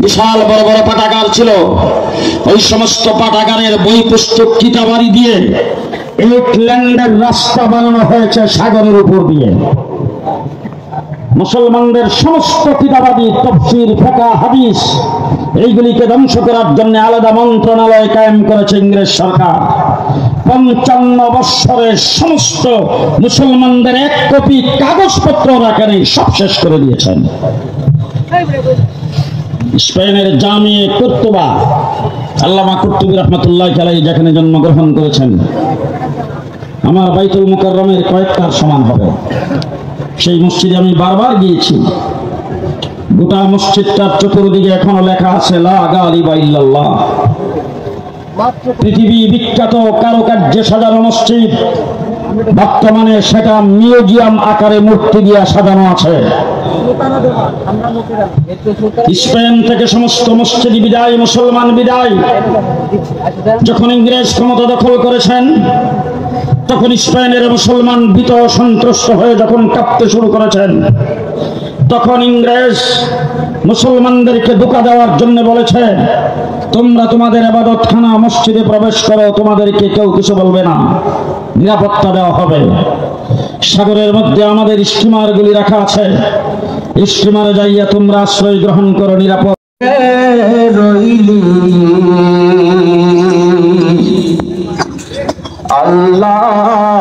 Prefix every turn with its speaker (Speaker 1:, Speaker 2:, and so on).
Speaker 1: বিশাল বড় বড় পাঠাগার ছিল। ওই সমস্ত পাঠাগারের বই পুস্তক কিতাবারি দিয়ে ইংল্যান্ডের রাস্তা বানানো হয়েছে সাগরের উপর দিয়ে। মুসলমানদের সমস্ত কিতাবাদি তাফসীর, ফিকহ, হাদিস এইগুলিকে ধ্বংস করার জন্য আলাদা মন্ত্রণালয় কায়েম করেছে ইংরেজ সরকার। 55 বৎসরের সমস্ত মুসলমানদের এক কপি কাগজপত্র রাখেন, সব শেষ করে দিয়েছেন। স্পেনের জামিয়ে কুর্তুবা, আল্লামা কুর্তুবী রাহমাতুল্লাহ আলাইহি যেখানে জন্মগ্রহণ করেছেন, আমার বাইতুল মুকাররমের কয়েকটার সমান হবে। সেই মসজিদে আমি বারবার গিয়েছি। গোটা মসজিদটার চতুর্দিকে এখনো লেখা আছে লা গালিবা ইল্লাল্লাহ। পৃথিবী বিখ্যাত কারুকার্যে সাজানো মসজিদ, বর্তমানে সেটা মিউজিয়াম আকারে মূর্তি দিয়ে সাজানো আছে। স্পেন থেকে সমস্ত মসজিদ বিদায়, মুসলমান বিদায়। যখন ইংরেজ ক্ষমতা দখল করেছেন, তখন স্পেনের মুসলমান ভীত সন্ত্রস্ত হয়ে যখন কাঁপতে শুরু করেছেন, তখন ইংরেজ মুসলমানদেরকে ধোঁকা দেওয়ার জন্য বলেছে, তোমরা তোমাদের ইবাদতখানা মসজিদে প্রবেশ করো, তোমাদেরকে কেউ কিছু বলবে না, নিরাপত্তা দেওয়া হবে। সাগরের মধ্যে আমাদের স্টিমারগুলি রাখা আছে, স্টিমারে যাইয়া তোমরা আশ্রয় গ্রহণ করো, নিরাপদ
Speaker 2: রইলি আল্লাহ